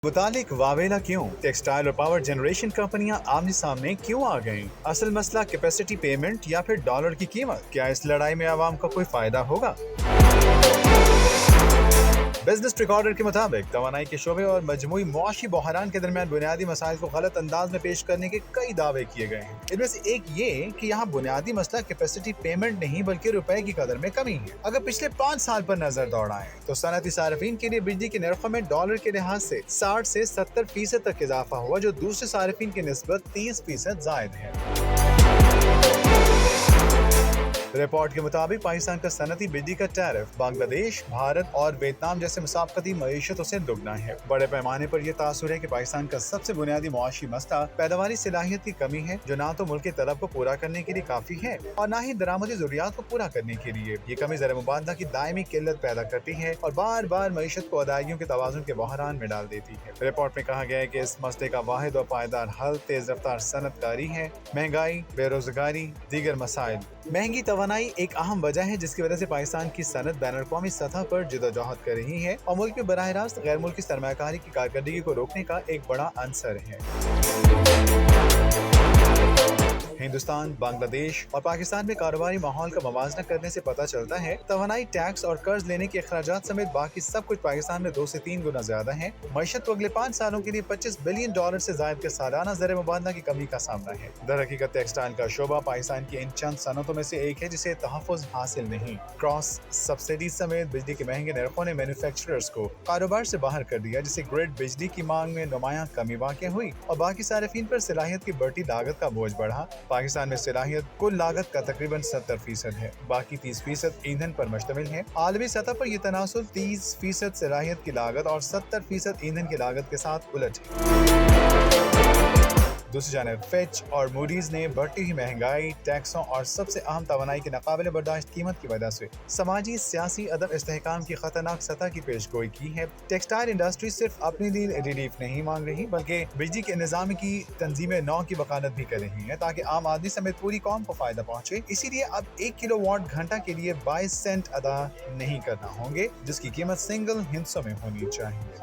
मुतालिक वावेला क्यों? टेक्सटाइल और पावर जनरेशन कंपनियां आमने सामने क्यों आ गईं? असल मसला कैपेसिटी पेमेंट या फिर डॉलर की कीमत? क्या इस लड़ाई में आवाम का कोई फायदा होगा? बिजनेस रिकॉर्डर के मुताबिक तवानाई के शोबे और मजमूई मुआशी बहरान के दरमियान बुनियादी मसाइल को गलत अंदाज में पेश करने के कई दावे किए गए हैं। इनमें से एक ये कि यहाँ बुनियादी मसला कैपेसिटी पेमेंट नहीं बल्कि रुपए की कदर में कमी है। अगर पिछले 5 साल पर नजर दौड़ाएं तो सनअती सार्फिन के लिए बिजली के नरखों में डॉलर के लिहाज से 60 से 70% तक इजाफा हुआ, जो दूसरे सार्फिन की निस्बत 30% जायद है। रिपोर्ट के मुताबिक पाकिस्तान का सनती बिजली का टैरिफ बांग्लादेश, भारत और वियतनाम जैसे मुसाफकती मईशतों से दुगना है। बड़े पैमाने पर यह तासुर है कि पाकिस्तान का सबसे बुनियादी मुआशी मसला पैदावारी सलाहियत की कमी है, जो ना तो मुल्क की तलब को पूरा करने के लिए काफी है और ना ही दरामदी जरूरियात को पूरा करने के लिए। ये कमी ज़र मुबादला की दायमी किल्लत पैदा करती है और बार बार मईशत को अदायगियों के तवाज़ुन के बहरान में डाल देती है। रिपोर्ट में कहा गया है कि इस मसले का वाहिद और पायदार हल तेज रफ्तार सनतकारी है। महंगाई, बेरोजगारी, दीगर मसाइल। महंगी तवानाई एक अहम वजह है जिसकी वजह से पाकिस्तान की सनत बैनुल-अक़वामी सतह पर जदोजहद कर रही है और मुल्क में बराह रास्त गैर मुल्की सरमायाकारी की कारकर्दगी को रोकने का एक बड़ा अंसर है। हिंदुस्तान, बांग्लादेश और पाकिस्तान में कारोबारी माहौल का मवाजना करने से पता चलता है तवानाई, टैक्स और कर्ज लेने के अखराजात समेत बाकी सब कुछ पाकिस्तान में 2 से 3 गुना ज्यादा है। मईशत को अगले 5 सालों के लिए $25 बिलियन से ज्यादा के सालाना ज़र मुबादला की कमी का सामना है। दरहकीकत टेक्सटाइल का शोबा पाकिस्तान की इन चंद सनतों में से एक है जिसे तहफ़्फ़ुज़ हासिल नहीं। क्रॉस सब्सिडी समेत बिजली के महंगे नरखों ने मैन्युफैक्चरर्स को कारोबार से बाहर कर दिया, जिससे ग्रिड बिजली की मांग में नुमायां कमी वाक़ हुई और बाकी सार्फिन पर सलाहियत की बढ़ती लागत का बोझ बढ़ा। पाकिस्तान में सलाहियत कुल लागत का तकरीबन 70% है, बाकी 30% ईंधन पर मुश्तमिल है। आलमी सतह पर यह तनासुब 30% सलाहियत की लागत और 70% ईंधन की लागत के साथ उलट है। दूसरी जानिब फिच और मूडीज ने बढ़ती हुई महंगाई, टैक्सों और सबसे अहम तवानाई की नाकाबिले बर्दाश्त कीमत की वजह से समाजी सियासी अदम इस्तेहकाम की खतरनाक सतह की पेशगोई की है। टेक्सटाइल इंडस्ट्री सिर्फ अपने लिए रिलीफ नहीं मांग रही बल्कि बिजली के निज़ाम की तंजीमें नौ की वकालत भी कर रही है ताकि आम आदमी समेत पूरी कौम को फायदा पहुंचे। इसीलिए अब 1 किलोवाट घंटा के लिए 22 सेंट अदा नहीं करना होंगे, जिसकी कीमत सिंगल हिस्सों में होनी चाहिए।